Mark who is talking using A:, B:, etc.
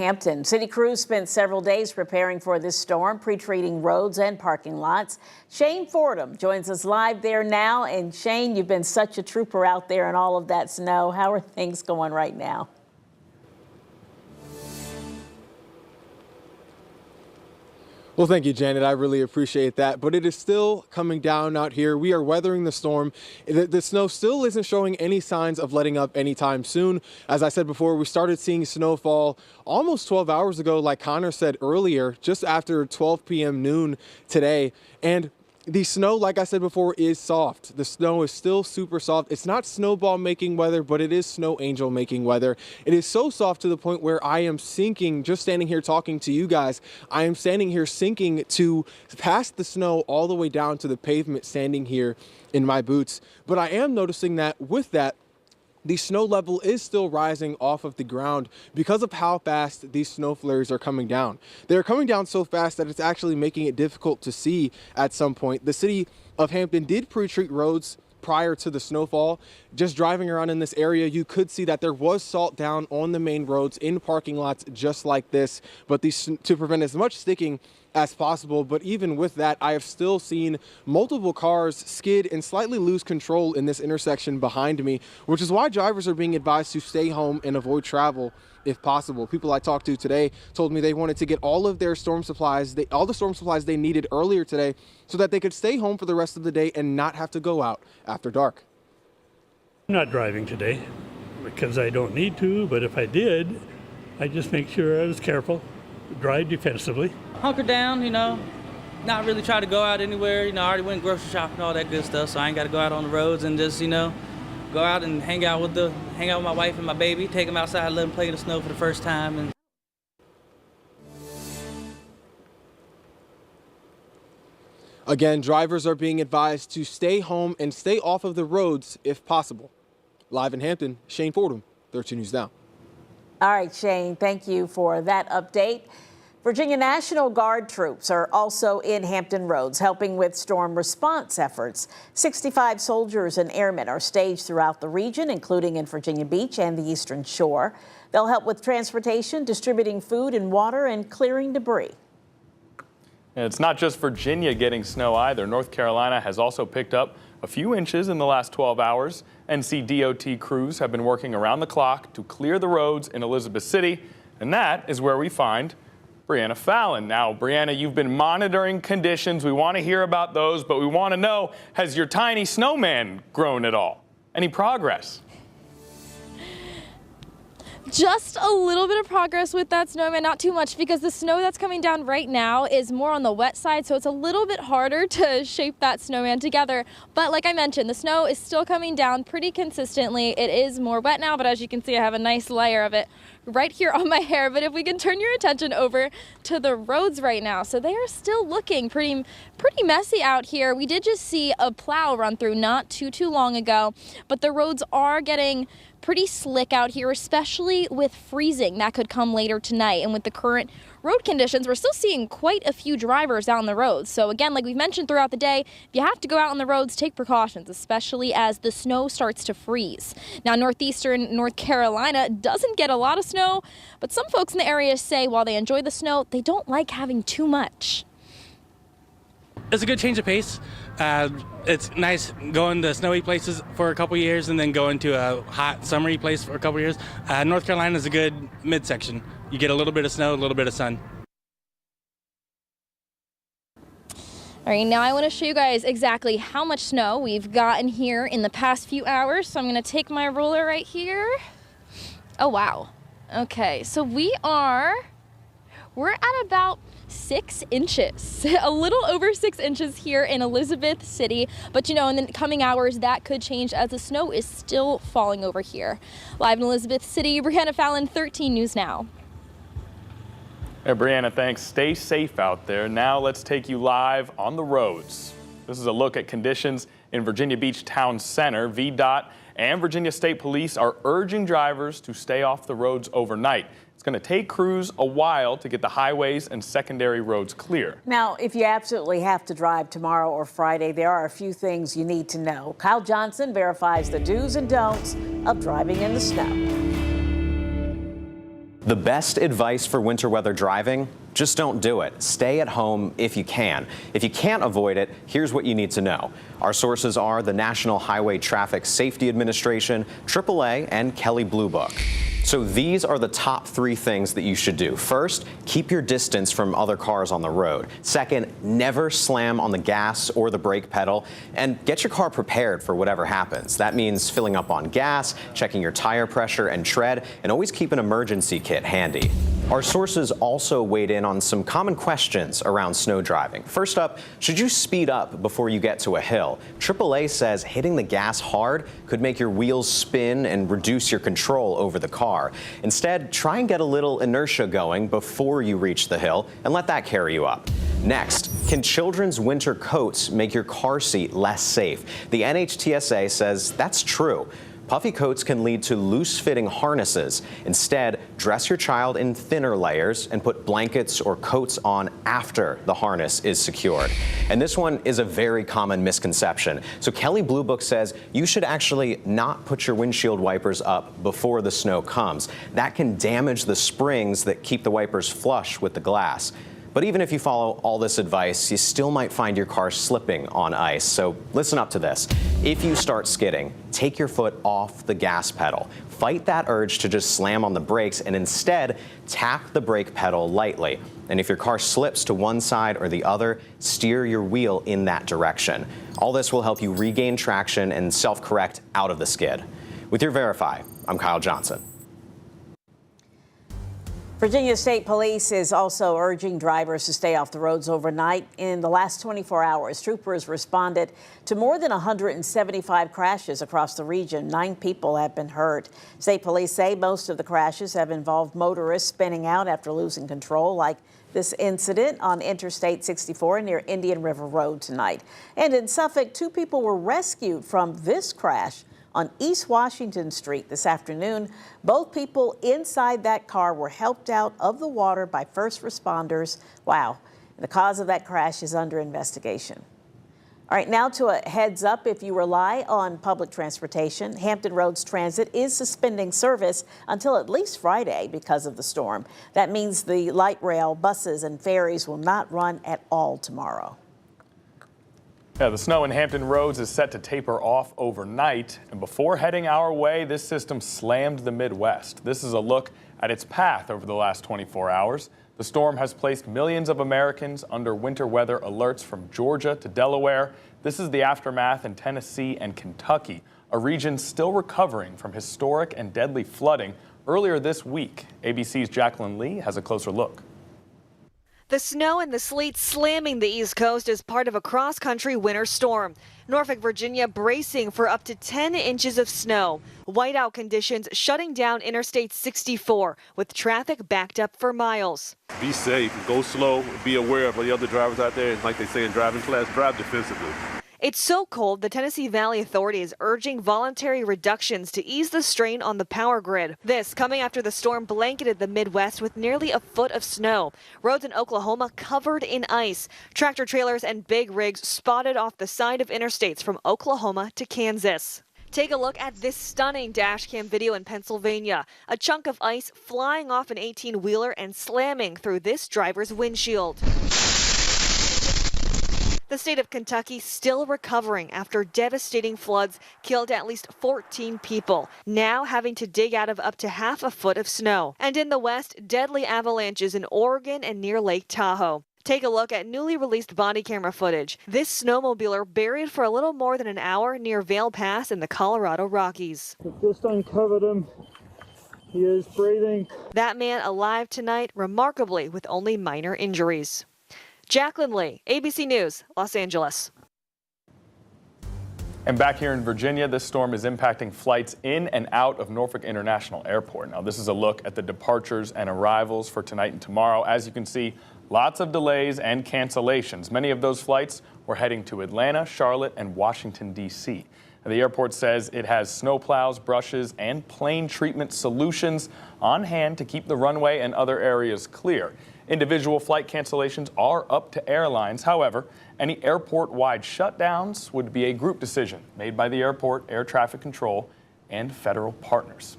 A: Hampton. City crews spent several days preparing for this storm, pre-treating roads and parking lots. Shane Fordham joins us live there now. And Shane, you've been such a trooper out there in all of that snow. How are things going right now?
B: Well, thank you, Janet. I really appreciate that. But it is still coming down out here. We are weathering the storm. The snow still isn't showing any signs of letting up anytime soon. As I said before, we started seeing snowfall almost 12 hours ago, like Connor said earlier, just after 12 p.m. noon today. And the snow, like I said before, is soft. The snow is still super soft. It's not snowball making weather, but it is snow angel making weather. It is so soft to the point where I am sinking, just standing here talking to you guys. I am standing here sinking to past the snow all the way down to the pavement, standing here in my boots. But I am noticing that with that, the snow level is still rising off of the ground because of how fast these snow flurries are coming down. They're coming down so fast that it's actually making it difficult to see at some point. The city of Hampton did pre-treat roads prior to the snowfall. Just driving around in this area, you could see that there was salt down on the main roads in parking lots just like this, but to prevent as much sticking as possible. But even with that, I have still seen multiple cars skid and slightly lose control in this intersection behind me, which is why drivers are being advised to stay home and avoid travel if possible. People I talked to today told me they wanted to get all of their storm supplies, all the storm supplies they needed earlier today so that they could stay home for the rest of the day and not have to go out after dark.
C: I'm not driving today because I don't need to, but if I did, I'd just make sure I was careful, drive defensively.
D: Hunker down, not really try to go out anywhere. I already went grocery shopping, all that good stuff, so I ain't got to go out on the roads and just, go out and hang out with my wife and my baby, take them outside, let them play in the snow for the first time.
B: Again, drivers are being advised to stay home and stay off of the roads if possible. Live in Hampton, Shane Fordham, 13 News Now.
A: All right, Shane, thank you for that update. Virginia National Guard troops are also in Hampton Roads helping with storm response efforts. 65 soldiers and airmen are staged throughout the region, including in Virginia Beach and the Eastern Shore. They'll help with transportation, distributing food and water, and clearing debris.
E: And it's not just Virginia getting snow either. North Carolina has also picked up a few inches in the last 12 hours. NCDOT crews have been working around the clock to clear the roads in Elizabeth City, and that is where we find Brianna Fallon. Now, Brianna, you've been monitoring conditions. We want to hear about those, but we want to know, has your tiny snowman grown at all? Any progress?
F: Just a little bit of progress with that snowman, not too much, because the snow that's coming down right now is more on the wet side, so it's a little bit harder to shape that snowman together. But like I mentioned, the snow is still coming down pretty consistently. It is more wet now, but as you can see, I have a nice layer of it right here on my hair. But if we can turn your attention over to the roads right now, so they are still looking pretty messy out here. We did just see a plow run through not too long ago, but the roads are getting pretty slick out here, especially with freezing that could come later tonight. And with the current road conditions, we're still seeing quite a few drivers down the roads. So again, like we've mentioned throughout the day, if you have to go out on the roads, take precautions, especially as the snow starts to freeze. Now, northeastern North Carolina doesn't get a lot of snow, but some folks in the area say while they enjoy the snow, they don't like having too much.
G: It's a good change of pace. It's nice going to snowy places for a couple years and then going to a hot summery place for a couple years. North Carolina is a good midsection. You get a little bit of snow, a little bit of sun.
F: All right, now I want to show you guys exactly how much snow we've gotten here in the past few hours. So I'm going to take my ruler right here. Oh, wow. Okay, so we're at about 6 inches, a little over 6 inches here in Elizabeth City. But in the coming hours, that could change as the snow is still falling over here. Live in Elizabeth City, Brianna Fallon, 13 News Now.
E: Hey, Brianna, thanks. Stay safe out there. Now let's take you live on the roads. This is a look at conditions in Virginia Beach Town Center. VDOT and Virginia State Police are urging drivers to stay off the roads overnight. It's going to take crews a while to get the highways and secondary roads clear.
A: Now, if you absolutely have to drive tomorrow or Friday, there are a few things you need to know. Kyle Johnson verifies the do's and don'ts of driving in the snow.
H: The best advice for winter weather driving? Just don't do it. Stay at home if you can. If you can't avoid it, here's what you need to know. Our sources are the National Highway Traffic Safety Administration, AAA, and Kelley Blue Book. So these are the top 3 things that you should do. First, keep your distance from other cars on the road. Second, never slam on the gas or the brake pedal, and get your car prepared for whatever happens. That means filling up on gas, checking your tire pressure and tread, and always keep an emergency kit handy. Our sources also weighed in on some common questions around snow driving. First up, should you speed up before you get to a hill? AAA says hitting the gas hard could make your wheels spin and reduce your control over the car. Instead, try and get a little inertia going before you reach the hill and let that carry you up. Next, can children's winter coats make your car seat less safe? The NHTSA says that's true. Puffy coats can lead to loose-fitting harnesses. Instead, dress your child in thinner layers and put blankets or coats on after the harness is secured. And this one is a very common misconception. So Kelley Blue Book says you should actually not put your windshield wipers up before the snow comes. That can damage the springs that keep the wipers flush with the glass. But even if you follow all this advice, you still might find your car slipping on ice. So listen up to this. If you start skidding, take your foot off the gas pedal. Fight that urge to just slam on the brakes and instead tap the brake pedal lightly. And if your car slips to one side or the other, steer your wheel in that direction. All this will help you regain traction and self-correct out of the skid. With your Verify, I'm Kyle Johnson.
A: Virginia State Police is also urging drivers to stay off the roads overnight. In the last 24 hours, troopers responded to more than 175 crashes across the region. 9 people have been hurt. State police say most of the crashes have involved motorists spinning out after losing control, like this incident on Interstate 64 near Indian River Road tonight. And in Suffolk, 2 people were rescued from this crash on East Washington Street this afternoon. Both people inside that car were helped out of the water by first responders. Wow. The cause of that crash is under investigation. All right, now to a heads up. If you rely on public transportation, Hampton Roads Transit is suspending service until at least Friday because of the storm. That means the light rail, buses, and ferries will not run at all tomorrow.
E: Yeah, the snow in Hampton Roads is set to taper off overnight, and before heading our way, this system slammed the Midwest. This is a look at its path over the last 24 hours. The storm has placed millions of Americans under winter weather alerts from Georgia to Delaware. This is the aftermath in Tennessee and Kentucky, a region still recovering from historic and deadly flooding earlier this week. ABC's Jacqueline Lee has a closer look.
I: The snow and the sleet slamming the East Coast as part of a cross-country winter storm. Norfolk, Virginia bracing for up to 10 inches of snow. Whiteout conditions shutting down Interstate 64 with traffic backed up for miles.
J: Be safe, go slow, be aware of the other drivers out there. And like they say in driving class, drive defensively.
I: It's so cold, the Tennessee Valley Authority is urging voluntary reductions to ease the strain on the power grid. This coming after the storm blanketed the Midwest with nearly a foot of snow. Roads in Oklahoma covered in ice. Tractor trailers and big rigs spotted off the side of interstates from Oklahoma to Kansas. Take a look at this stunning dash cam video in Pennsylvania. A chunk of ice flying off an 18-wheeler and slamming through this driver's windshield. The state of Kentucky still recovering after devastating floods killed at least 14 people, now having to dig out of up to half a foot of snow. And in the West, deadly avalanches in Oregon and near Lake Tahoe. Take a look at newly released body camera footage. This snowmobiler buried for a little more than an hour near Vail Pass in the Colorado Rockies.
K: Just uncovered him. He is breathing.
I: That man alive tonight, remarkably with only minor injuries. Jacqueline Lee, ABC News, Los Angeles.
E: And back here in Virginia, this storm is impacting flights in and out of Norfolk International Airport. Now, this is a look at the departures and arrivals for tonight and tomorrow. As you can see, lots of delays and cancellations. Many of those flights were heading to Atlanta, Charlotte, and Washington, D.C. The airport says it has snowplows, brushes, and plane treatment solutions on hand to keep the runway and other areas clear. Individual flight cancellations are up to airlines. However, any airport-wide shutdowns would be a group decision made by the airport, air traffic control, and federal partners.